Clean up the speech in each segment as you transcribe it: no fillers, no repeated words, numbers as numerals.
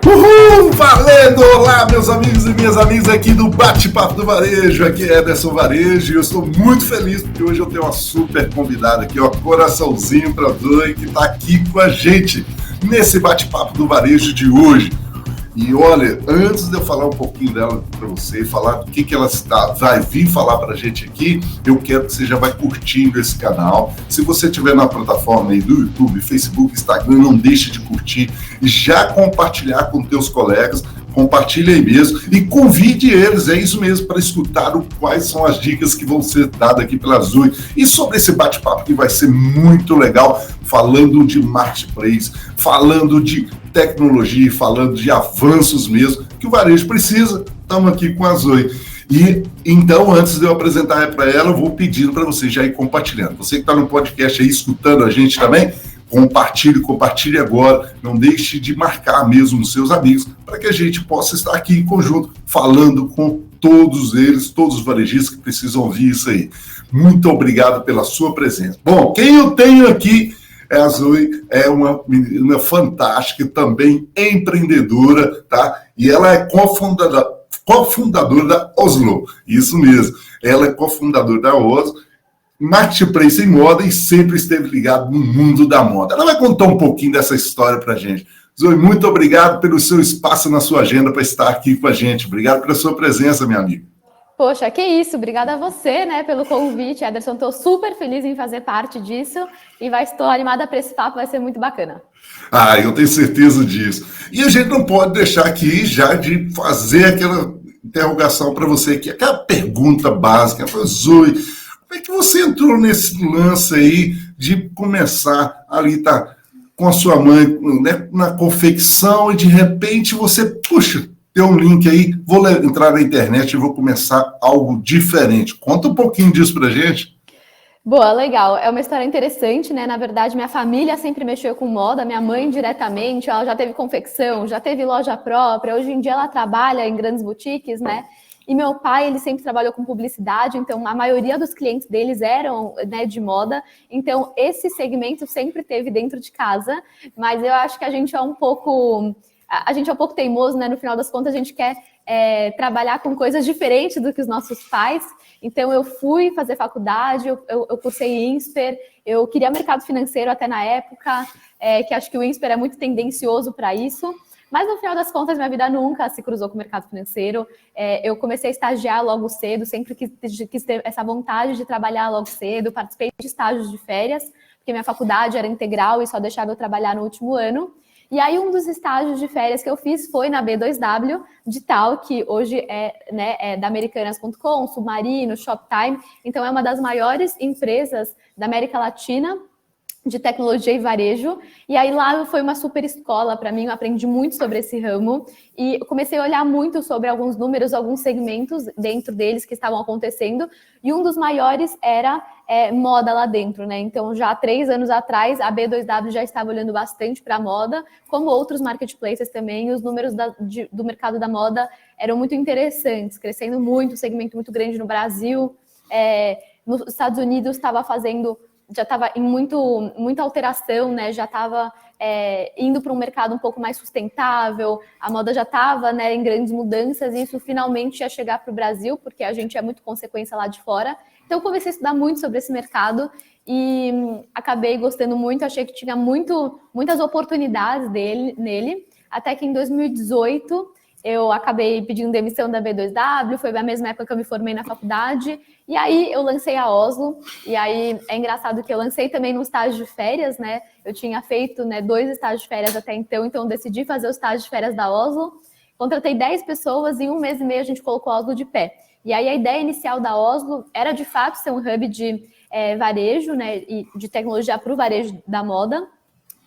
Uhul! Valendo! Olá, meus amigos e minhas amigas aqui do Bate-Papo do Varejo. Aqui é Ederson Varejo e eu estou muito feliz porque hoje eu tenho uma super convidada aqui, ó, coraçãozinho para Zoe, que está aqui com a gente nesse Bate-Papo do Varejo de hoje. E olha, antes de eu falar um pouquinho dela para você, falar do que ela vai vir falar para a gente aqui, eu quero que você já vai curtindo esse canal. Se você estiver na plataforma aí do YouTube, Facebook, Instagram, não deixe de curtir e já compartilhar com teus colegas. Compartilhe aí mesmo e convide eles, é isso mesmo, para escutar quais são as dicas que vão ser dadas aqui pela Zoe. E sobre esse bate-papo que vai ser muito legal, falando de marketplace, falando de tecnologia, falando de avanços mesmo, que o varejo precisa. Estamos aqui com a Zoe. E então, antes de eu apresentar para ela, eu vou pedindo para você já ir compartilhando. Você que está no podcast aí escutando a gente também, compartilhe agora, não deixe de marcar mesmo os seus amigos, para que a gente possa estar aqui em conjunto, falando com todos eles, todos os varejistas que precisam ouvir isso aí. Muito obrigado pela sua presença. Bom, quem eu tenho aqui é a Zoe, é uma menina fantástica, também empreendedora, tá? E ela é cofundadora da Oslo, isso mesmo. Ela é cofundadora da Oslo, marketplace em moda e sempre esteve ligado no mundo da moda. Ela vai contar um pouquinho dessa história para a gente. Zoe, muito obrigado pelo seu espaço na sua agenda para estar aqui com a gente. Obrigado pela sua presença, minha amiga. Poxa, que isso. Obrigada a você, né, pelo convite, Ederson. Estou super feliz em fazer parte disso e estou animada para esse papo, vai ser muito bacana. Ah, eu tenho certeza disso. E a gente não pode deixar aqui já de fazer aquela interrogação para você aqui, aquela pergunta básica. Zoe, como é que você entrou nesse lance aí de começar ali, tá com a sua mãe, né, na confecção e de repente você, puxa, tem um link aí, vou entrar na internet e vou começar algo diferente. Conta um pouquinho disso pra gente. Boa, legal. É uma história interessante, né? Na verdade, minha família sempre mexeu com moda, minha mãe diretamente, ela já teve confecção, já teve loja própria, hoje em dia ela trabalha em grandes boutiques, né? E meu pai, ele sempre trabalhou com publicidade, então a maioria dos clientes deles eram, né, de moda, então esse segmento sempre teve dentro de casa, mas eu acho que a gente é um pouco teimoso, né? No final das contas, a gente quer trabalhar com coisas diferentes do que os nossos pais. Então, eu fui fazer faculdade, eu cursei INSPER, eu queria mercado financeiro até na época, que acho que o INSPER é muito tendencioso para isso. Mas, no final das contas, minha vida nunca se cruzou com o mercado financeiro. Eu comecei a estagiar logo cedo, sempre quis ter essa vontade de trabalhar logo cedo. Participei de estágios de férias, porque minha faculdade era integral e só deixava eu trabalhar no último ano. E aí, um dos estágios de férias que eu fiz foi na B2W, Digital, que hoje é da Americanas.com, Submarino, Shoptime. Então, é uma das maiores empresas da América Latina de tecnologia e varejo, e aí lá foi uma super escola para mim, eu aprendi muito sobre esse ramo, e comecei a olhar muito sobre alguns números, alguns segmentos dentro deles que estavam acontecendo, e um dos maiores era moda lá dentro, né? Então, já há 3 anos atrás, a B2W já estava olhando bastante para a moda, como outros marketplaces também, e os números do mercado da moda eram muito interessantes, crescendo muito, um segmento muito grande no Brasil, nos Estados Unidos já estava em muita alteração, né? Já estava indo para um mercado um pouco mais sustentável, a moda já estava, né, em grandes mudanças, e isso finalmente ia chegar para o Brasil, porque a gente é muito consequência lá de fora. Então, eu comecei a estudar muito sobre esse mercado e acabei gostando muito, achei que tinha muitas oportunidades nele, até que em 2018 eu acabei pedindo demissão da B2W, foi a mesma época que eu me formei na faculdade, e aí eu lancei a Oslo, e aí é engraçado que eu lancei também no estágio de férias, né? Eu tinha feito, né, 2 estágios de férias até então eu decidi fazer o estágio de férias da Oslo, contratei 10 pessoas e em 1 mês e meio a gente colocou a Oslo de pé. E aí a ideia inicial da Oslo era de fato ser um hub de varejo, né, e de tecnologia para o varejo da moda,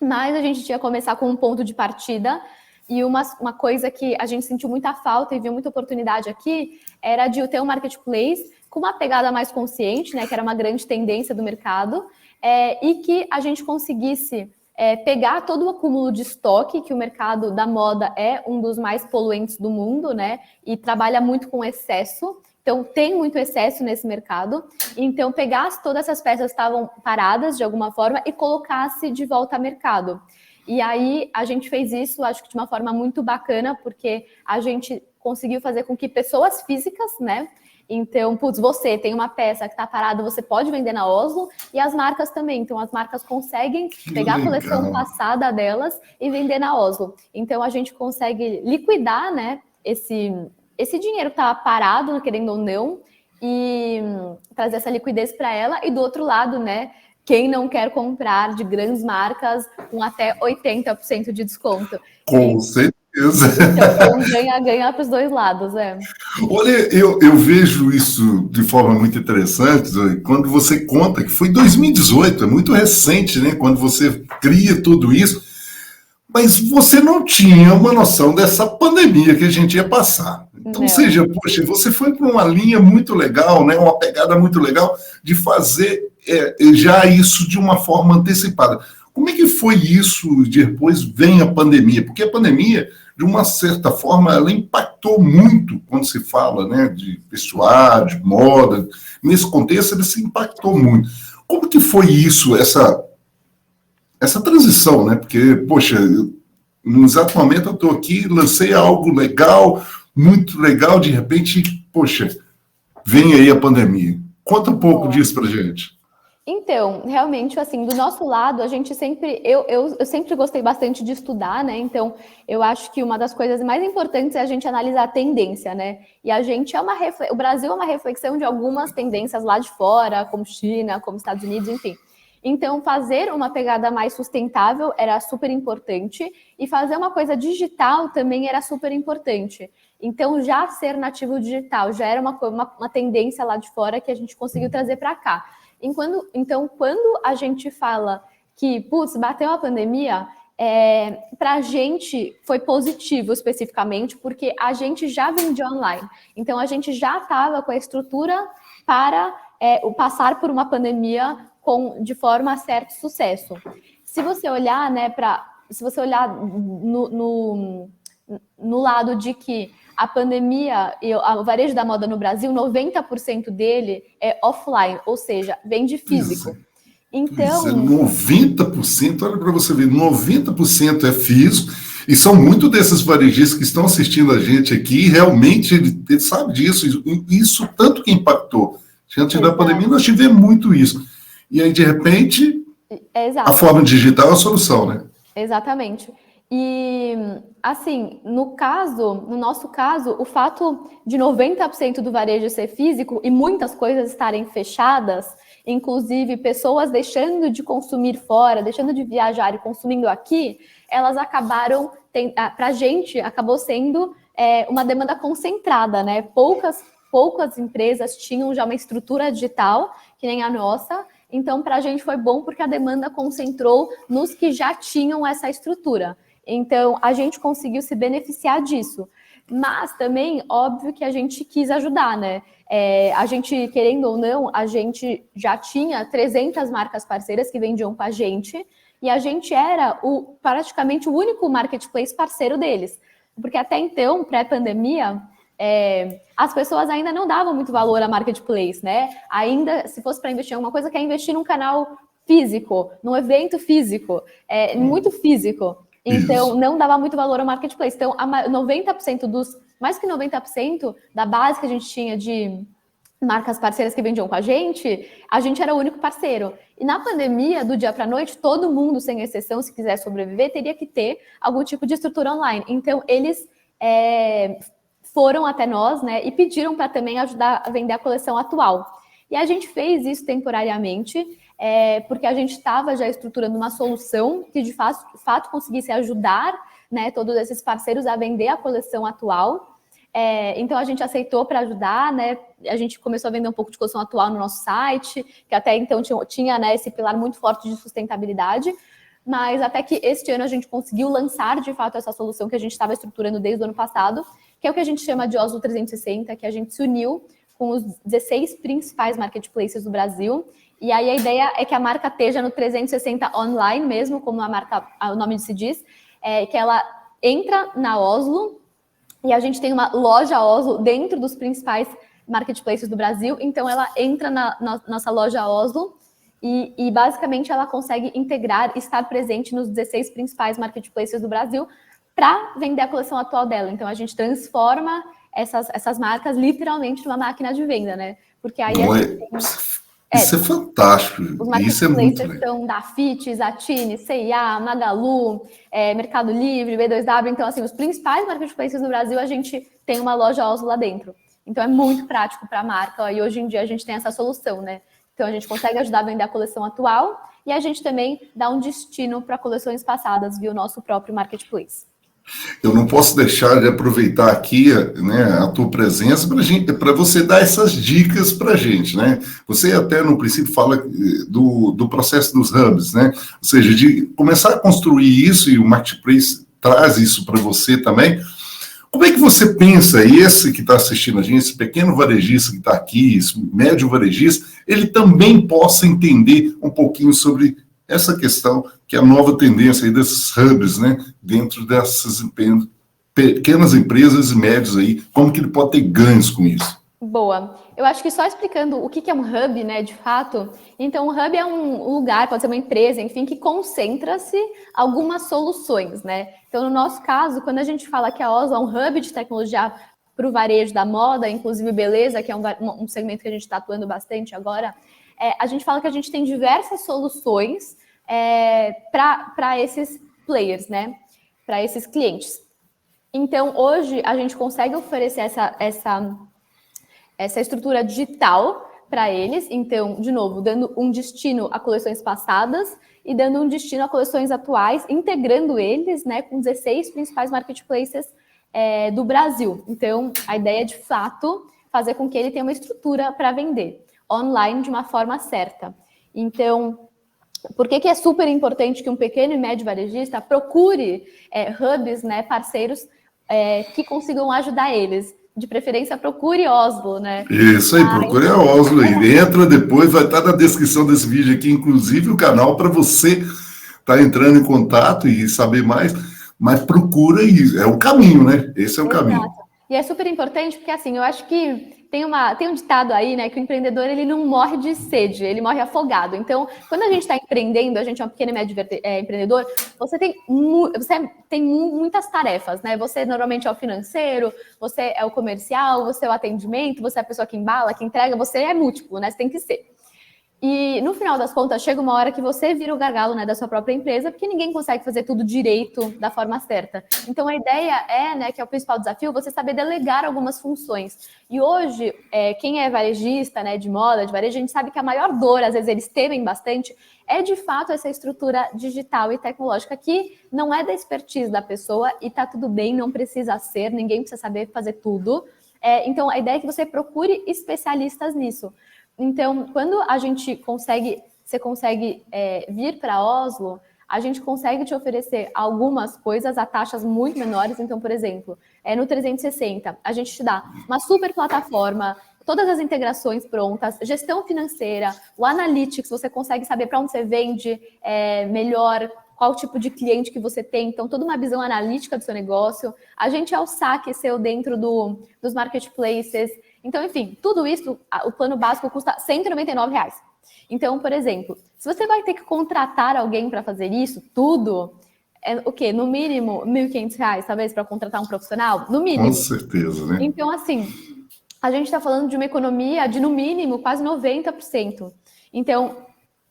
mas a gente tinha que começar com um ponto de partida. E uma coisa que a gente sentiu muita falta e viu muita oportunidade aqui era de ter um marketplace com uma pegada mais consciente, né, que era uma grande tendência do mercado, e que a gente conseguisse pegar todo o acúmulo de estoque, que o mercado da moda é um dos mais poluentes do mundo, né, e trabalha muito com excesso. Então, tem muito excesso nesse mercado. Então, pegasse todas essas peças que estavam paradas de alguma forma e colocasse de volta ao mercado. E aí a gente fez isso, acho que de uma forma muito bacana, porque a gente conseguiu fazer com que pessoas físicas, né? Então, putz, você tem uma peça que está parada, você pode vender na Oslo, e as marcas também. Então, as marcas conseguem pegar a coleção passada delas e vender na Oslo. Então, a gente consegue liquidar, né, esse dinheiro que estava parado, querendo ou não, e trazer essa liquidez para ela. E do outro lado, né, quem não quer comprar de grandes marcas com até 80% de desconto? Com certeza. Então, um ganha-ganha para os dois lados, Olha, eu vejo isso de forma muito interessante, Zoe, quando você conta que foi 2018, é muito recente, né? Quando você cria tudo isso, mas você não tinha uma noção dessa pandemia que a gente ia passar. Então, ou seja, poxa, você foi para uma linha muito legal, né? Uma pegada muito legal de fazer já isso de uma forma antecipada. Como é que foi isso? Depois vem a pandemia, porque a pandemia, de uma certa forma, ela impactou muito quando se fala, né, de vestuário, de moda. Nesse contexto, ele se impactou muito. Como que foi isso, essa transição, né? Porque, poxa, no exato momento eu estou aqui, lancei algo legal, muito legal, de repente, poxa, vem aí a pandemia. Conta um pouco disso pra gente. Então, realmente, assim, do nosso lado, a gente sempre, eu sempre gostei bastante de estudar, né? Então, eu acho que uma das coisas mais importantes é a gente analisar a tendência, né? E a gente o Brasil é uma reflexão de algumas tendências lá de fora, como China, como Estados Unidos, enfim. Então, fazer uma pegada mais sustentável era super importante e fazer uma coisa digital também era super importante. Então, já ser nativo digital já era uma tendência lá de fora que a gente conseguiu trazer para cá. Então, quando a gente fala que, putz, bateu a pandemia, para a gente foi positivo especificamente, porque a gente já vendia online. Então, a gente já estava com a estrutura para passar por uma pandemia de forma a certo sucesso. Se você olhar, né, se você olhar no lado de que a pandemia e o varejo da moda no Brasil, 90% dele é offline, ou seja, vende físico. Então, 90%, olha para você ver, 90% é físico, e são muitos desses varejistas que estão assistindo a gente aqui, realmente ele sabe disso, isso tanto que impactou. Diante da pandemia, nós tivemos muito isso. E aí, de repente, a forma digital é a solução, né? Exatamente. E, assim, no nosso caso, o fato de 90% do varejo ser físico e muitas coisas estarem fechadas, inclusive pessoas deixando de consumir fora, deixando de viajar e consumindo aqui, elas acabaram, para a gente, acabou sendo uma demanda concentrada, né? Poucas empresas tinham já uma estrutura digital, que nem a nossa. Então, para a gente foi bom porque a demanda concentrou nos que já tinham essa estrutura. Então, a gente conseguiu se beneficiar disso. Mas também, óbvio que a gente quis ajudar, né? A gente, querendo ou não, a gente já tinha 300 marcas parceiras que vendiam com a gente e a gente era praticamente o único marketplace parceiro deles. Porque até então, pré-pandemia, as pessoas ainda não davam muito valor a marketplace, né? Ainda, se fosse para investir em alguma coisa, quer investir num canal físico, num evento físico, muito físico. Então, não dava muito valor ao marketplace. Então, 90% mais que 90% da base que a gente tinha de marcas parceiras que vendiam com a gente era o único parceiro. E na pandemia, do dia para a noite, todo mundo, sem exceção, se quiser sobreviver, teria que ter algum tipo de estrutura online. Então, eles foram até nós, né, e pediram para também ajudar a vender a coleção atual. E a gente fez isso temporariamente, porque a gente estava já estruturando uma solução que de fato conseguisse ajudar, né, todos esses parceiros a vender a coleção atual. Então a gente aceitou para ajudar, né? A gente começou a vender um pouco de coleção atual no nosso site, que até então tinha né, esse pilar muito forte de sustentabilidade, mas até que este ano a gente conseguiu lançar de fato essa solução que a gente estava estruturando desde o ano passado, que é o que a gente chama de Oslo 360, que a gente se uniu com os 16 principais marketplaces do Brasil. E aí a ideia é que a marca esteja no 360 online mesmo, como o nome se diz, que ela entra na Oslo e a gente tem uma loja Oslo dentro dos principais marketplaces do Brasil. Então ela entra na nossa loja Oslo E basicamente ela consegue integrar e estar presente nos 16 principais marketplaces do Brasil para vender a coleção atual dela. Então a gente transforma essas marcas literalmente numa máquina de venda, né? Porque aí isso é fantástico. Os Isso é muito marketplaces são da Fit, Zattini, C&A, Magalu, Mercado Livre, B2W. Então, assim, os principais marketplaces do Brasil, a gente tem uma loja Oslo lá dentro. Então, é muito prático para a marca. E hoje em dia a gente tem essa solução, né? Então, a gente consegue ajudar a vender a coleção atual e a gente também dá um destino para coleções passadas via o nosso próprio marketplace. Eu não posso deixar de aproveitar aqui, né, a tua presença para você dar essas dicas para a gente, né? Você até no princípio fala do processo dos hubs, né? Ou seja, de começar a construir isso, e o Marketplace traz isso para você também. Como é que você pensa, e esse que está assistindo a gente, esse pequeno varejista que está aqui, esse médio varejista, ele também possa entender um pouquinho sobre essa questão, que é a nova tendência aí desses hubs, né, dentro dessas pequenas empresas e médios aí, como que ele pode ter ganhos com isso? Boa. Eu acho que só explicando o que é um hub, né, de fato. Então, um hub é um lugar, pode ser uma empresa, enfim, que concentra-se algumas soluções, né? Então, no nosso caso, quando a gente fala que a Oslo é um hub de tecnologia para o varejo da moda, inclusive beleza, que é um segmento que a gente está atuando bastante agora, a gente fala que a gente tem diversas soluções para esses players, né? Para esses clientes. Então, hoje, a gente consegue oferecer essa estrutura digital para eles. Então, de novo, dando um destino a coleções passadas e dando um destino a coleções atuais, integrando eles, né, com 16 principais marketplaces do Brasil. Então, a ideia é, de fato, fazer com que ele tenha uma estrutura para vender online de uma forma certa. Então, por que é super importante que um pequeno e médio varejista procure hubs, né, parceiros que consigam ajudar eles? De preferência, procure Oslo, né? Isso aí, procure a Oslo aí. Entra depois, vai estar na descrição desse vídeo aqui, inclusive o canal, para você estar entrando em contato e saber mais. Mas procura isso, é o caminho, né? Esse é o caminho. E é super importante porque, assim, eu acho que tem um ditado aí, né, que o empreendedor, ele não morre de sede, ele morre afogado. Então, quando a gente está empreendendo, a gente é um pequeno e médio empreendedor, você tem muitas tarefas, né? Você normalmente é o financeiro, você é o comercial, você é o atendimento, você é a pessoa que embala, que entrega, você é múltiplo, né? Você tem que ser. E, no final das contas, chega uma hora que você vira o gargalo, né, da sua própria empresa, porque ninguém consegue fazer tudo direito, da forma certa. Então, a ideia né, que é o principal desafio, você saber delegar algumas funções. E hoje, quem é varejista, né, de moda, de varejo, a gente sabe que a maior dor, às vezes eles temem bastante, é, de fato, essa estrutura digital e tecnológica que não é da expertise da pessoa e tá tudo bem, não precisa ser, ninguém precisa saber fazer tudo. Então, a ideia é que você procure especialistas nisso. Então, quando você consegue vir para Oslo, a gente consegue te oferecer algumas coisas a taxas muito menores. Então, por exemplo, no 360, a gente te dá uma super plataforma, todas as integrações prontas, gestão financeira, o Analytics, você consegue saber para onde você vende melhor, qual tipo de cliente que você tem, então toda uma visão analítica do seu negócio. A gente é o saque seu dentro dos marketplaces. Então, enfim, tudo isso, o plano básico custa R$ 199. Então, por exemplo, se você vai ter que contratar alguém para fazer isso, tudo, o quê? No mínimo, R$ 1.500, talvez, para contratar um profissional? No mínimo. Com certeza, né? Então, assim, a gente está falando de uma economia de, no mínimo, quase 90%. Então,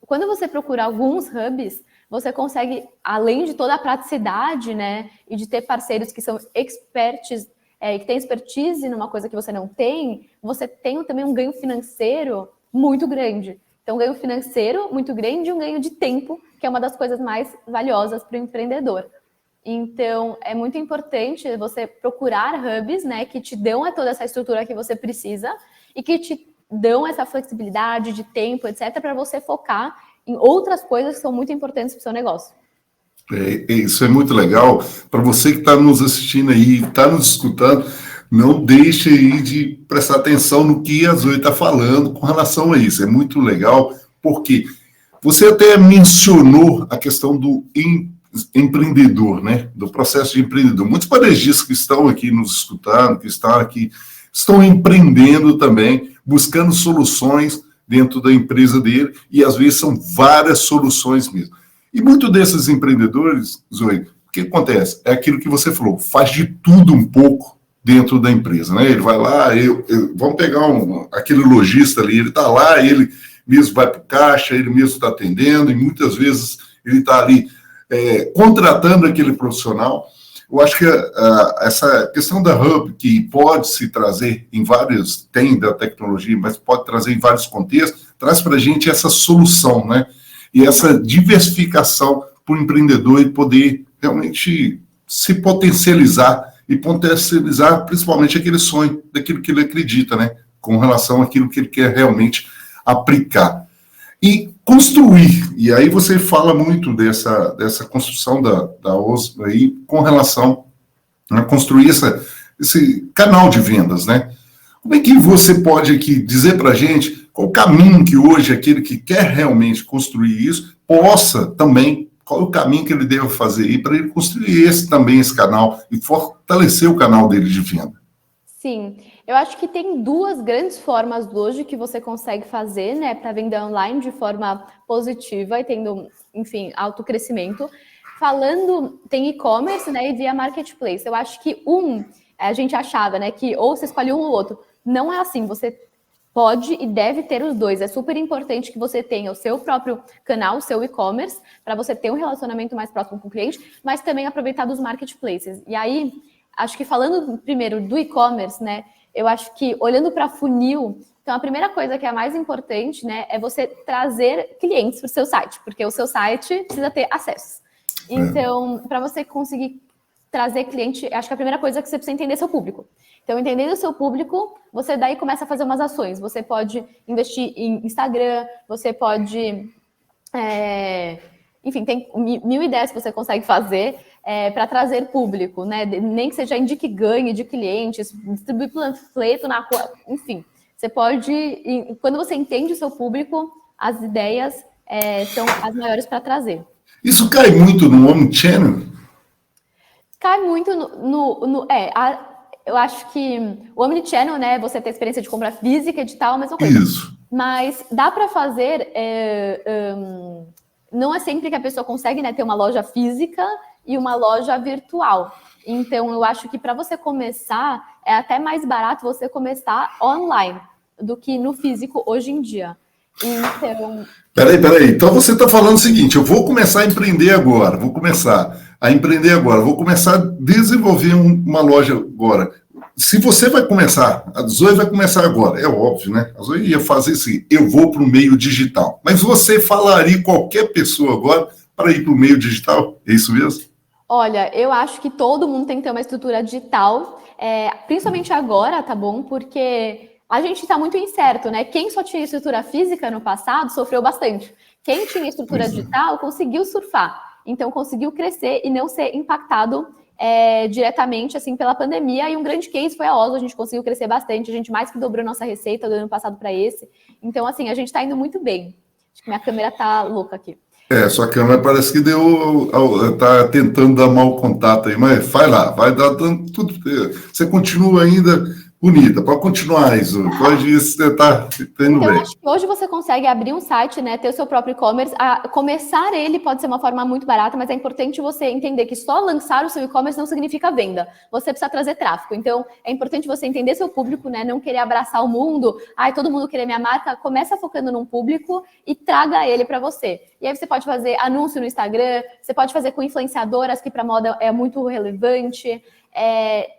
quando você procura alguns hubs, você consegue, além de toda a praticidade, né, e de ter parceiros que são experts, que tem expertise numa coisa que você não tem, você tem também um ganho financeiro muito grande. Então, um ganho financeiro muito grande e um ganho de tempo, que é uma das coisas mais valiosas para o empreendedor. Então, é muito importante você procurar hubs, né, que te dão toda essa estrutura que você precisa e que te dão essa flexibilidade de tempo, etc., para você focar em outras coisas que são muito importantes para o seu negócio. Isso é muito legal. Para você que está nos assistindo aí, está nos escutando, não deixe aí de prestar atenção no que a Zoe está falando com relação a isso. É muito legal, porque você até mencionou a questão do empreendedor, né? Do processo de empreendedor. Muitos varejistas que estão aqui nos escutando, que estão aqui, estão empreendendo também, buscando soluções dentro da empresa dele, e às vezes são várias soluções mesmo. E muitos desses empreendedores, Zoe, o que acontece? É aquilo que você falou, faz de tudo um pouco dentro da empresa, né? Ele vai lá, vamos pegar aquele lojista ali, ele está lá, ele mesmo vai para o caixa, ele mesmo está atendendo, e muitas vezes ele está ali contratando aquele profissional. Eu acho que essa questão da Hub, que pode se trazer em vários, tem da tecnologia, mas pode trazer em vários contextos, traz para a gente essa solução, né? E essa diversificação para o empreendedor e poder realmente se potencializar e potencializar principalmente aquele sonho daquilo que ele acredita, né? Com relação àquilo que ele quer realmente aplicar. E construir, e aí você fala muito dessa construção da OSO aí, com relação a construir esse canal de vendas, né? Como é que você pode aqui dizer para a gente qual o caminho que hoje aquele que quer realmente construir isso possa também, qual é o caminho que ele deve fazer aí para ele construir esse canal e fortalecer o canal dele de venda? Sim, eu acho que tem duas grandes formas hoje que você consegue fazer, né, para vender online de forma positiva e tendo, enfim, alto crescimento. Falando, tem e-commerce, né, e via marketplace. Eu acho que a gente achava, né, que ou você escolhe um ou outro. Não é assim, você pode e deve ter os dois. É super importante que você tenha o seu próprio canal, o seu e-commerce, para você ter um relacionamento mais próximo com o cliente, mas também aproveitar dos marketplaces. E aí, acho que falando primeiro do e-commerce, né, eu acho que olhando para funil, então a primeira coisa que é a mais importante, né, é você trazer clientes para o seu site, porque o seu site precisa ter acessos. Então, para você conseguir trazer cliente, acho que a primeira coisa é que você precisa entender seu público. Então, entendendo o seu público, você daí começa a fazer umas ações. Você pode investir em Instagram, você pode... enfim, tem 1000 ideias que você consegue fazer para trazer público, né? Nem que seja indique ganhe de clientes, distribuir panfleto na rua, enfim. Você pode... Quando você entende o seu público, as ideias são as maiores para trazer. Isso cai muito no omnichannel? Cai muito eu acho que o omnichannel, né, você ter experiência de compra física, digital, a mesma coisa. Isso. Mas dá para fazer, não é sempre que a pessoa consegue, né, ter uma loja física e uma loja virtual. Então, eu acho que para você começar, é até mais barato você começar online do que no físico hoje em dia. Então... Peraí. Então você está falando o seguinte, eu vou começar a empreender agora, vou começar a desenvolver uma loja agora. Se você vai começar, a Zoe vai começar agora, é óbvio, né? A Zoe ia fazer assim, eu vou para o meio digital. Mas você falaria qualquer pessoa agora para ir para o meio digital? É isso mesmo? Olha, eu acho que todo mundo tem que ter uma estrutura digital, principalmente agora, tá bom? Porque... a gente está muito incerto, né? Quem só tinha estrutura física no passado sofreu bastante. Quem tinha estrutura digital conseguiu surfar, então conseguiu crescer e não ser impactado diretamente assim pela pandemia. E um grande case foi a OSO, a gente conseguiu crescer bastante, a gente mais que dobrou nossa receita do ano passado para esse. Então, assim, a gente está indo muito bem. Acho que minha câmera tá louca aqui. Sua câmera parece que tá tentando dar mau contato aí, mas vai lá, vai dar tudo. Você continua ainda bonita, pode continuar isso, pode estar tendo bem. Então, acho que hoje você consegue abrir um site, né, ter o seu próprio e-commerce, começar ele pode ser uma forma muito barata, mas é importante você entender que só lançar o seu e-commerce não significa venda, você precisa trazer tráfego, então é importante você entender seu público, né, não querer abraçar o mundo, todo mundo querer minha marca, começa focando num público e traga ele para você. E aí você pode fazer anúncio no Instagram, você pode fazer com influenciadoras, que para moda é muito relevante.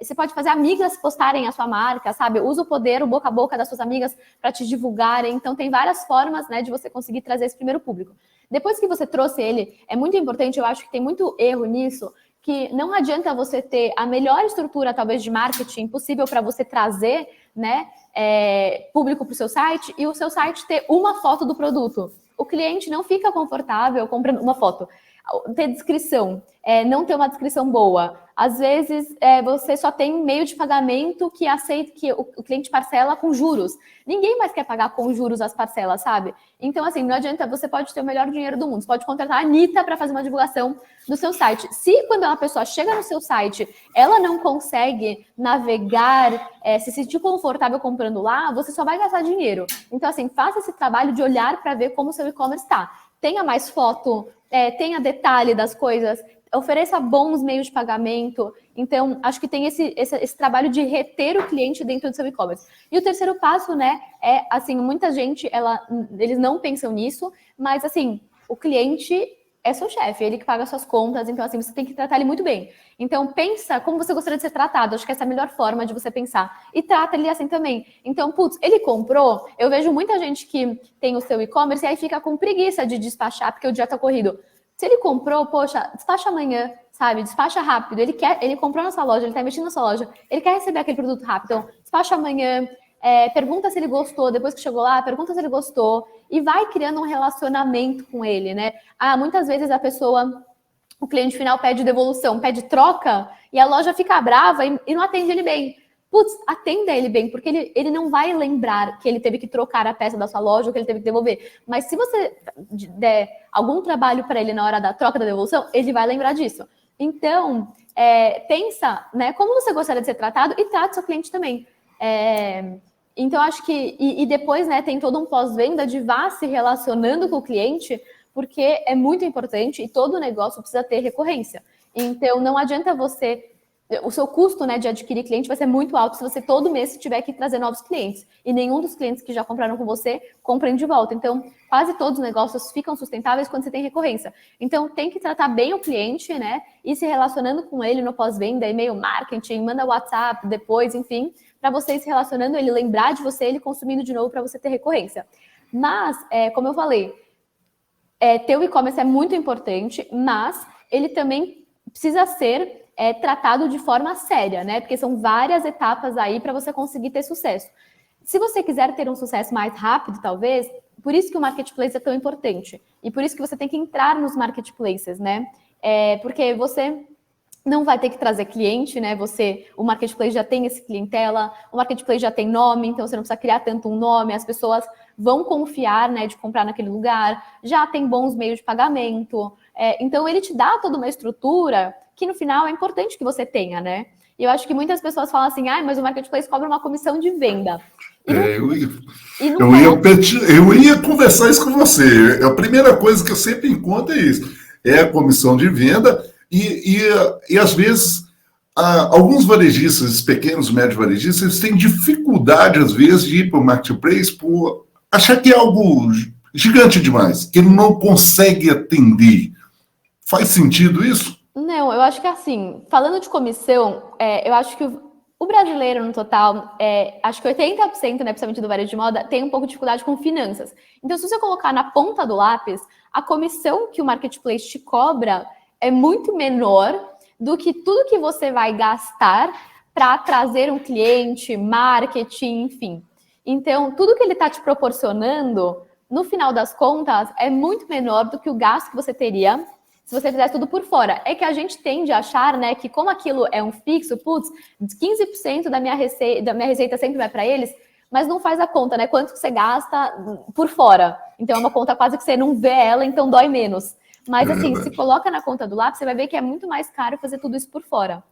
Você pode fazer amigas postarem a sua marca, sabe? Usa o poder, o boca a boca das suas amigas para te divulgarem. Então, tem várias formas, né, de você conseguir trazer esse primeiro público. Depois que você trouxe ele, é muito importante, eu acho que tem muito erro nisso, que não adianta você ter a melhor estrutura, talvez, de marketing possível para você trazer, né, público para o seu site e o seu site ter uma foto do produto. O cliente não fica confortável comprando uma foto. ter descrição, não ter uma descrição boa. Às vezes, você só tem meio de pagamento que aceita, que o cliente parcela com juros. Ninguém mais quer pagar com juros as parcelas, sabe? Então, assim, não adianta, você pode ter o melhor dinheiro do mundo. Você pode contratar a Anitta para fazer uma divulgação no seu site. Se, quando uma pessoa chega no seu site, ela não consegue navegar, se sentir confortável comprando lá, você só vai gastar dinheiro. Então, assim, faça esse trabalho de olhar para ver como o seu e-commerce está. Tenha mais foto, tenha detalhe das coisas, ofereça bons meios de pagamento. Então, acho que tem esse trabalho de reter o cliente dentro do seu e-commerce. E o terceiro passo, né, assim, muita gente, eles não pensam nisso, mas, assim, o cliente é seu chefe, ele que paga suas contas, então, assim, você tem que tratar ele muito bem. Então, pensa como você gostaria de ser tratado, acho que essa é a melhor forma de você pensar. E trata ele assim também. Então, putz, ele comprou, eu vejo muita gente que tem o seu e-commerce e aí fica com preguiça de despachar, porque o dia tá corrido. Se ele comprou, poxa, despacha amanhã, sabe? Despacha rápido. Ele comprou na sua loja, ele tá investindo na sua loja, ele quer receber aquele produto rápido. Então, despacha amanhã, pergunta se ele gostou, depois que chegou lá, pergunta se ele gostou, e vai criando um relacionamento com ele, né? Muitas vezes o cliente final pede devolução, pede troca, e a loja fica brava e não atende ele bem. Putz, atenda ele bem, porque ele não vai lembrar que ele teve que trocar a peça da sua loja ou que ele teve que devolver. Mas se você der algum trabalho para ele na hora da troca da devolução, ele vai lembrar disso. Então, pensa, né, como você gostaria de ser tratado e trate seu cliente também. Então, acho que... E depois, né, tem todo um pós-venda de vá se relacionando com o cliente, porque é muito importante e todo negócio precisa ter recorrência. Então, não adianta você... O seu custo, né, de adquirir cliente vai ser muito alto se você todo mês tiver que trazer novos clientes. E nenhum dos clientes que já compraram com você comprem de volta. Então, quase todos os negócios ficam sustentáveis quando você tem recorrência. Então, tem que tratar bem o cliente, né? E se relacionando com ele no pós-venda, e-mail marketing, manda WhatsApp depois, enfim, para você ir se relacionando, ele lembrar de você, ele consumindo de novo para você ter recorrência. Mas, como eu falei, ter o e-commerce é muito importante, mas ele também precisa ser tratado de forma séria, né? Porque são várias etapas aí para você conseguir ter sucesso. Se você quiser ter um sucesso mais rápido, talvez, por isso que o marketplace é tão importante. E por isso que você tem que entrar nos marketplaces, né? Porque você não vai ter que trazer cliente, né? O marketplace já tem esse clientela, o marketplace já tem nome, então você não precisa criar tanto um nome, as pessoas vão confiar, né, de comprar naquele lugar, já tem bons meios de pagamento. Então, ele te dá toda uma estrutura que, no final, é importante que você tenha, né? E eu acho que muitas pessoas falam assim, mas o marketplace cobra uma comissão de venda. Eu ia conversar isso com você. A primeira coisa que eu sempre encontro é isso. É a comissão de venda e às vezes, alguns varejistas, pequenos, médios varejistas, eles têm dificuldade, às vezes, de ir para o marketplace por achar que é algo gigante demais, que ele não consegue atender. Faz sentido isso? Não, eu acho que assim, falando de comissão, eu acho que o brasileiro, no total, acho que 80%, né, principalmente do varejo de moda, tem um pouco de dificuldade com finanças. Então, se você colocar na ponta do lápis, a comissão que o marketplace te cobra é muito menor do que tudo que você vai gastar para trazer um cliente, marketing, enfim. Então, tudo que ele está te proporcionando, no final das contas, é muito menor do que o gasto que você teria se você fizesse tudo por fora. É que a gente tende a achar, né, que como aquilo é um fixo, putz, 15% da minha receita sempre vai para eles, mas não faz a conta, né? Quanto que você gasta por fora. Então, é uma conta quase que você não vê ela, então dói menos. Mas, assim, se coloca na conta do lápis, você vai ver que é muito mais caro fazer tudo isso por fora.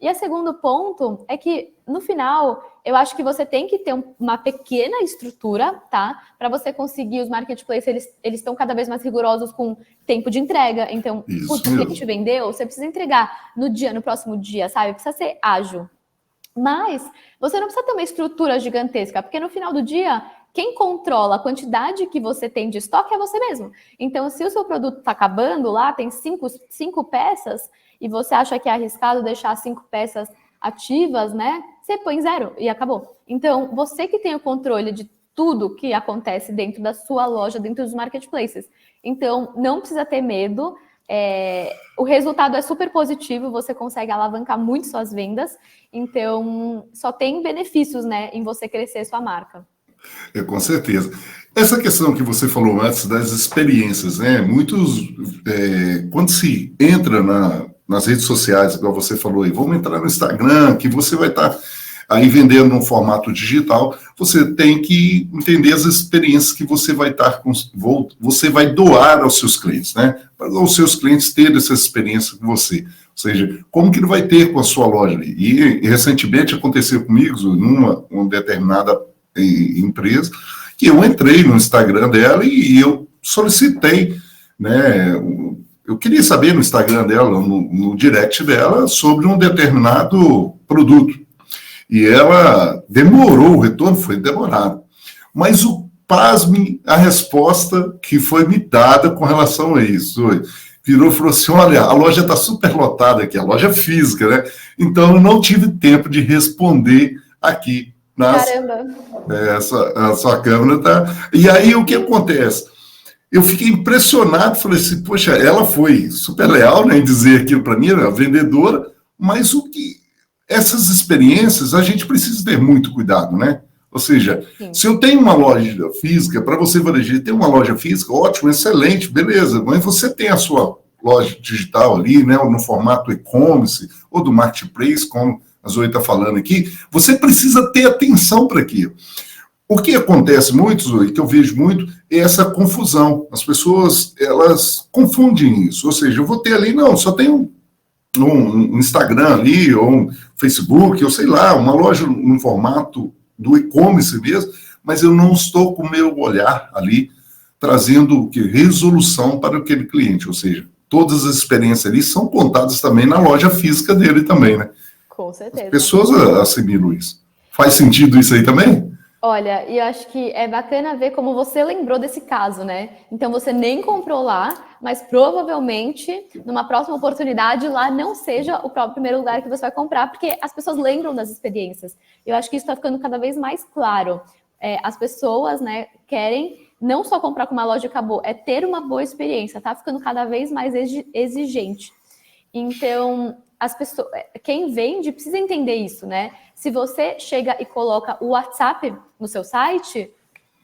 E o segundo ponto é que, no final, eu acho que você tem que ter uma pequena estrutura, tá? Para você conseguir, os marketplaces, eles estão cada vez mais rigorosos com tempo de entrega. Então, o cliente vendeu, você precisa entregar no próximo dia, sabe? Precisa ser ágil. Mas você não precisa ter uma estrutura gigantesca, porque no final do dia, quem controla a quantidade que você tem de estoque é você mesmo. Então, se o seu produto está acabando lá, tem cinco peças, e você acha que é arriscado deixar 5 peças ativas, né? Você põe 0 e acabou. Então, você que tem o controle de tudo que acontece dentro da sua loja, dentro dos marketplaces. Então, não precisa ter medo. O resultado é super positivo, você consegue alavancar muito suas vendas. Então, só tem benefícios, né, em você crescer sua marca. Com certeza. Essa questão que você falou antes das experiências, né? Muitos, quando se entra nas redes sociais, igual você falou aí, vamos entrar no Instagram, que você vai estar aí vendendo no formato digital, você tem que entender as experiências que você vai estar você vai doar aos seus clientes, né? Para os seus clientes terem essa experiência com você. Ou seja, como que ele vai ter com a sua loja ali? E recentemente aconteceu comigo, numa determinada empresa, que eu entrei no Instagram dela e eu solicitei, né? Eu queria saber no Instagram dela, no direct dela, sobre um determinado produto. E ela demorou, o retorno foi demorado. Mas pasme a resposta que foi me dada com relação a isso. Virou e falou assim, olha, a loja está super lotada aqui, a loja física, né? Então eu não tive tempo de responder aqui. Caramba! A sua câmera tá... E aí o que acontece? Eu fiquei impressionado, falei assim, poxa, ela foi super leal, né, em dizer aquilo para mim, a vendedora, mas essas experiências a gente precisa ter muito cuidado, né? Ou seja, sim, se eu tenho uma loja física, para você varejista ter uma loja física, ótimo, excelente, beleza, mas você tem a sua loja digital ali, né, no formato e-commerce ou do marketplace, como a Zoe está falando aqui, você precisa ter atenção para aquilo. O que acontece muito, Zoe, que eu vejo muito, é essa confusão. As pessoas, elas confundem isso. Ou seja, eu vou ter ali, não, só tem um Instagram ali, ou um Facebook, ou sei lá, uma loja no formato do e-commerce mesmo, mas eu não estou com o meu olhar ali, trazendo resolução para aquele cliente. Ou seja, todas as experiências ali são contadas também na loja física dele também, né? Com certeza. As pessoas assimilam isso. Faz sentido isso aí também? Olha, e eu acho que é bacana ver como você lembrou desse caso, né? Então você nem comprou lá, mas provavelmente numa próxima oportunidade lá não seja o próprio primeiro lugar que você vai comprar, porque as pessoas lembram das experiências. Eu acho que isso está ficando cada vez mais claro. As pessoas, né, querem não só comprar com uma loja e acabou, é ter uma boa experiência, tá ficando cada vez mais exigente. Então, as pessoas, quem vende precisa entender isso, né? Se você chega e coloca o WhatsApp no seu site,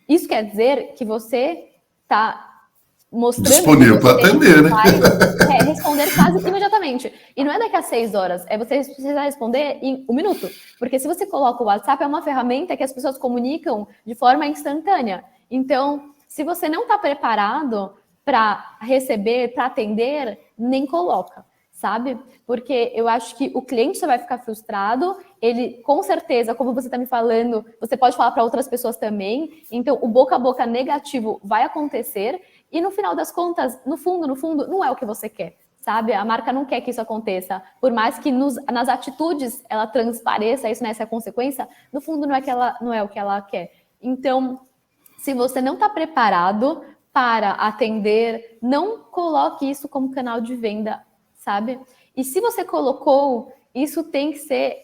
isso quer dizer que você está mostrando... Disponível para atender, né? Vai responder quase imediatamente. E não é daqui a 6 horas, você precisa responder em 1 minuto. Porque se você coloca o WhatsApp, é uma ferramenta que as pessoas comunicam de forma instantânea. Então, se você não está preparado para receber, para atender, nem coloca, sabe? Porque eu acho que o cliente só vai ficar frustrado, ele, com certeza, como você está me falando, você pode falar para outras pessoas também, então o boca a boca negativo vai acontecer, e no final das contas, no fundo, não é o que você quer, sabe? A marca não quer que isso aconteça, por mais que nas atitudes ela transpareça isso, né, essa consequência, no fundo não é o que ela quer. Então, se você não está preparado para atender, não coloque isso como canal de venda, sabe? E se você colocou, isso tem que ser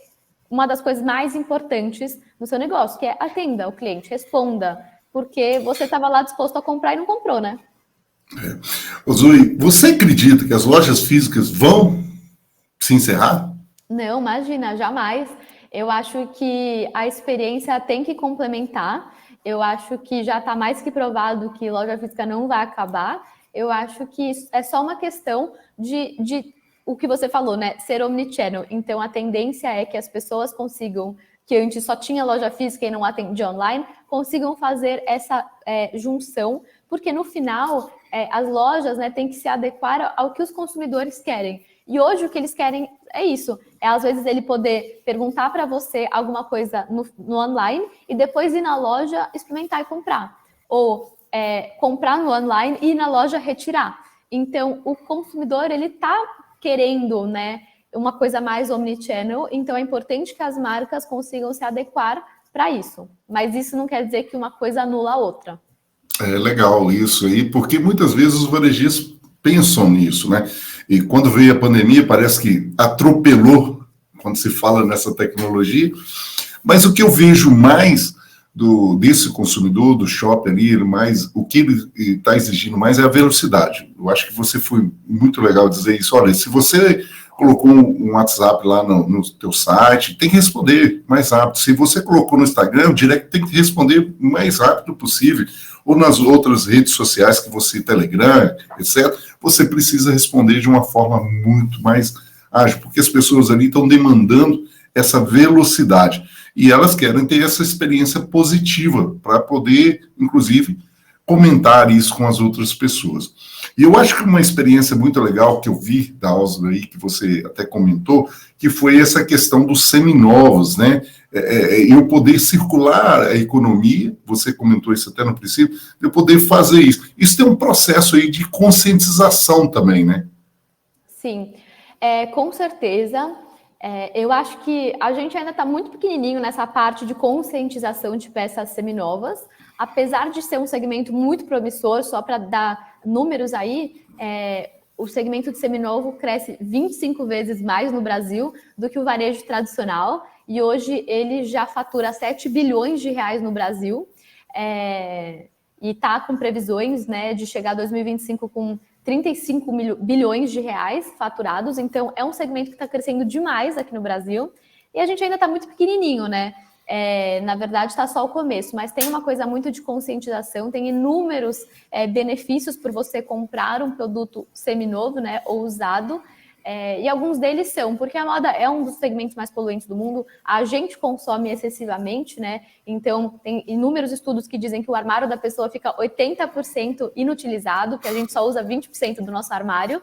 uma das coisas mais importantes no seu negócio, que é atenda o cliente, responda, porque você estava lá disposto a comprar e não comprou, né? Zoe, você acredita que as lojas físicas vão se encerrar? Não, imagina, jamais. Eu acho que a experiência tem que complementar. Eu acho que já está mais que provado que loja física não vai acabar. Eu acho que é só uma questão de o que você falou, né? Ser omnichannel. Então, a tendência é que as pessoas consigam, que antes só tinha loja física e não atendia online, consigam fazer essa junção, porque no final, as lojas, né, têm que se adequar ao que os consumidores querem. E hoje o que eles querem é isso. É às vezes ele poder perguntar para você alguma coisa no online e depois ir na loja experimentar e comprar. Ou comprar no online e ir na loja retirar. Então, o consumidor, ele está querendo, né, uma coisa mais omnichannel, então é importante que as marcas consigam se adequar para isso. Mas isso não quer dizer que uma coisa anula a outra. É legal isso aí, porque muitas vezes os varejistas pensam nisso, né? E quando veio a pandemia, parece que atropelou, quando se fala nessa tecnologia. Mas o que eu vejo mais desse consumidor, do shopping ali, mais, o que ele está exigindo mais é a velocidade. Eu acho que você foi muito legal dizer isso. Olha, se você colocou um WhatsApp lá no teu site, tem que responder mais rápido. Se você colocou no Instagram, o direct tem que responder o mais rápido possível. Ou nas outras redes sociais que você, Telegram, etc., você precisa responder de uma forma muito mais ágil, porque as pessoas ali estão demandando essa velocidade. E elas querem ter essa experiência positiva para poder, inclusive, comentar isso com as outras pessoas. E eu acho que uma experiência muito legal que eu vi da Oslo aí, que você até comentou, que foi essa questão dos seminovos, né? Eu poder circular a economia, você comentou isso até no princípio, eu poder fazer isso. Isso tem um processo aí de conscientização também, né? Sim, com certeza. Eu acho que a gente ainda está muito pequenininho nessa parte de conscientização de peças seminovas, apesar de ser um segmento muito promissor, só para dar números aí, o segmento de seminovo cresce 25 vezes mais no Brasil do que o varejo tradicional, e hoje ele já fatura 7 bilhões de reais no Brasil, e está com previsões, né, de chegar a 2025 com 35 bilhões de reais faturados, então é um segmento que está crescendo demais aqui no Brasil, e a gente ainda está muito pequenininho, né? Na verdade, está só o começo, mas tem uma coisa muito de conscientização, tem inúmeros benefícios por você comprar um produto seminovo, né, ou usado, e alguns deles são, porque a moda é um dos segmentos mais poluentes do mundo, a gente consome excessivamente, né, então tem inúmeros estudos que dizem que o armário da pessoa fica 80% inutilizado, que a gente só usa 20% do nosso armário,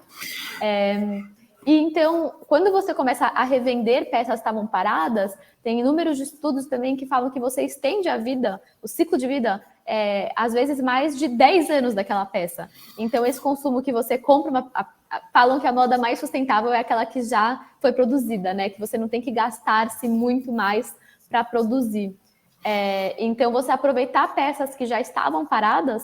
e então, quando você começa a revender peças que estavam paradas, tem inúmeros estudos também que falam que você estende a vida, o ciclo de vida, às vezes mais de 10 anos daquela peça. Então, esse consumo que você compra, falam que a moda mais sustentável é aquela que já foi produzida, né? Que você não tem que gastar-se muito mais para produzir. Então, você aproveitar peças que já estavam paradas,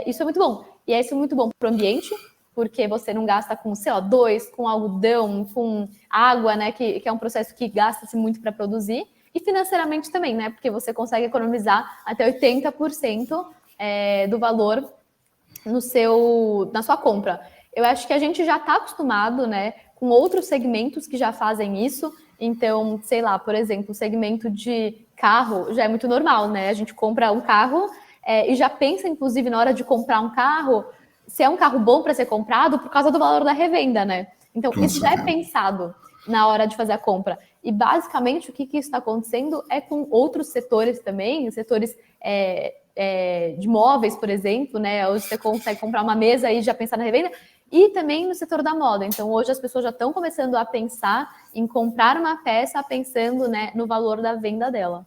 isso é muito bom. E isso é muito bom para o ambiente, porque você não gasta com CO2, com algodão, com água, né, que é um processo que gasta-se muito para produzir, e financeiramente também, né, porque você consegue economizar até 80% do valor na sua compra. Eu acho que a gente já está acostumado, né, com outros segmentos que já fazem isso, então, sei lá, por exemplo, o segmento de carro já é muito normal, né, a gente compra um carro e já pensa, inclusive, na hora de comprar um carro, se é um carro bom para ser comprado por causa do valor da revenda, né? Então, isso já é pensado na hora de fazer a compra. E, basicamente, o que isso está acontecendo é com outros setores também, setores de móveis, por exemplo, né? Hoje você consegue comprar uma mesa e já pensar na revenda, e também no setor da moda. Então, hoje as pessoas já estão começando a pensar em comprar uma peça pensando, né, no valor da venda dela.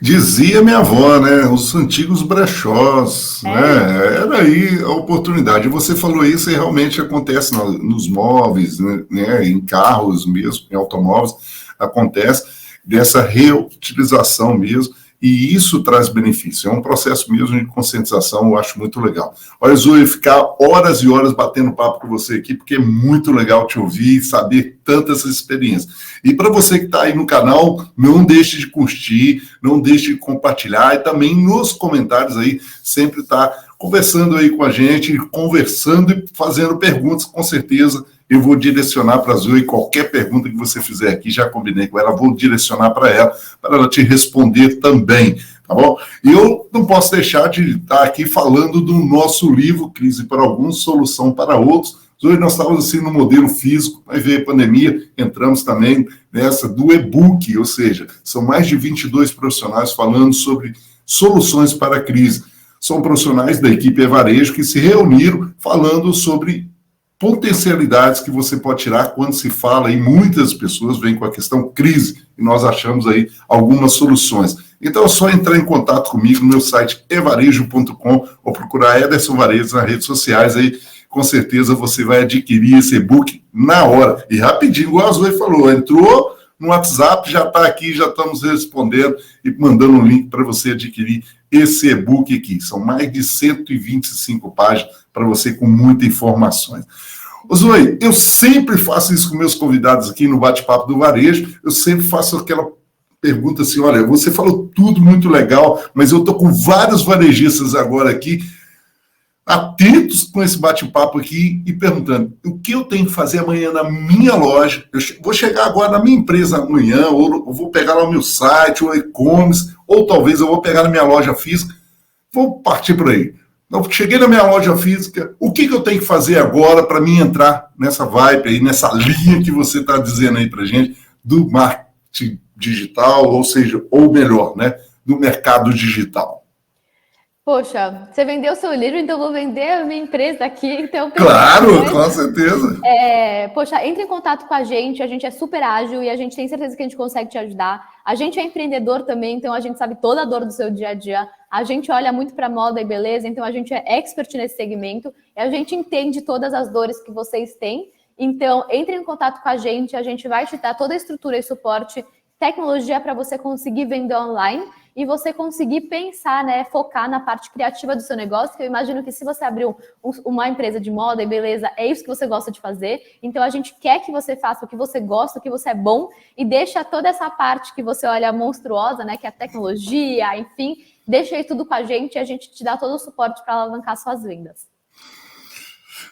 Dizia minha avó, né? Os antigos brechós, né? Era aí a oportunidade. Você falou isso e realmente acontece nos móveis, né? Em carros mesmo, em automóveis, acontece dessa reutilização mesmo. E isso traz benefício. É um processo mesmo de conscientização, eu acho muito legal. Olha, Zoe, ficar horas e horas batendo papo com você aqui, porque é muito legal te ouvir e saber tantas experiências. E para você que está aí no canal, não deixe de curtir, não deixe de compartilhar, e também nos comentários aí, sempre está conversando aí com a gente, conversando e fazendo perguntas, com certeza. Eu vou direcionar para a Zoe qualquer pergunta que você fizer aqui, já combinei com ela, vou direcionar para ela te responder também, tá bom? E eu não posso deixar de estar aqui falando do nosso livro, Crise para Alguns, Solução para Outros. Zoe, nós estávamos assim no modelo físico, mas veio a pandemia, entramos também nessa do e-book, ou seja, são mais de 22 profissionais falando sobre soluções para a crise. São profissionais da equipe E-Varejo que se reuniram falando sobre potencialidades que você pode tirar quando se fala, e muitas pessoas vêm com a questão crise, e nós achamos aí algumas soluções. Então é só entrar em contato comigo no meu site evarejo.com ou procurar Ederson Varejos nas redes sociais, aí com certeza você vai adquirir esse e-book na hora. E rapidinho, igual a Zoe falou, entrou no WhatsApp, já está aqui, já estamos respondendo e mandando um link para você adquirir esse e-book aqui. São mais de 125 páginas para você com muitas informações. Ô Zoe, eu sempre faço isso com meus convidados aqui no Bate-Papo do Varejo, eu sempre faço aquela pergunta assim, olha, você falou tudo muito legal, mas eu estou com vários varejistas agora aqui. atentos com esse bate-papo aqui e perguntando o que eu tenho que fazer amanhã na minha loja. Eu vou chegar agora na minha empresa amanhã, ou eu vou pegar lá o meu site, ou e-commerce, ou talvez eu vou pegar na minha loja física. Vou partir por aí. Então, cheguei na minha loja física, o que eu tenho que fazer agora para mim entrar nessa vibe aí, nessa linha que você está dizendo aí para gente, do marketing digital, ou seja, ou melhor, né, do mercado digital? Poxa, você vendeu o seu livro, então eu vou vender a minha empresa aqui. Então, claro, com certeza. Poxa, entre em contato com a gente é super ágil e a gente tem certeza que a gente consegue te ajudar. A gente é empreendedor também, então a gente sabe toda a dor do seu dia a dia. A gente olha muito para moda e beleza, então a gente é expert nesse segmento e a gente entende todas as dores que vocês têm. Então, entre em contato com a gente vai te dar toda a estrutura e suporte, tecnologia para você conseguir vender online e você conseguir pensar, né, focar na parte criativa do seu negócio, que eu imagino que se você abrir uma empresa de moda e beleza, é isso que você gosta de fazer. Então, a gente quer que você faça o que você gosta, o que você é bom, e deixa toda essa parte que você olha monstruosa, né, que é a tecnologia, enfim, deixa aí tudo com a gente e a gente te dá todo o suporte para alavancar suas vendas.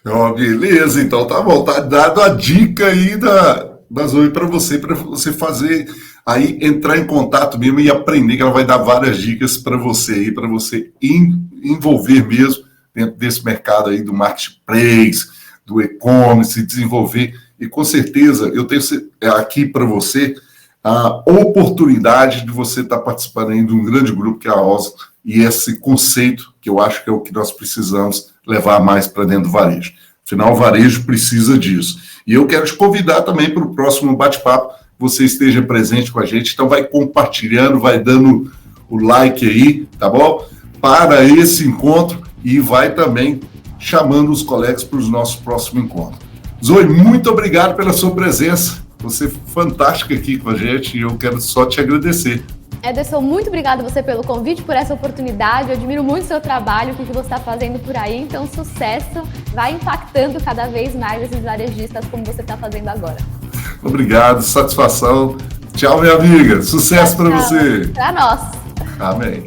Oh, beleza, então tá bom, tá dado a dica aí da Zoe para você fazer aí, entrar em contato mesmo e aprender, que ela vai dar várias dicas para você aí, para você envolver mesmo dentro desse mercado aí do marketplace, do e-commerce, desenvolver, e com certeza eu tenho aqui para você a oportunidade de você estar participando aí de um grande grupo que é a OSA, e esse conceito que eu acho que é o que nós precisamos levar mais para dentro do varejo. Afinal, o varejo precisa disso. E eu quero te convidar também para o próximo bate-papo, você esteja presente com a gente, então vai compartilhando, vai dando o like aí, tá bom? Para esse encontro e vai também chamando os colegas para os nossos próximos encontros. Zoe, muito obrigado pela sua presença, você é fantástica aqui com a gente e eu quero só te agradecer. Ederson, muito obrigada a você pelo convite, por essa oportunidade. Eu admiro muito o seu trabalho, o que você está fazendo por aí. Então, sucesso, vai impactando cada vez mais esses varejistas como você está fazendo agora. Obrigado, satisfação. Tchau, minha amiga. Sucesso para você. Para nós. Amém.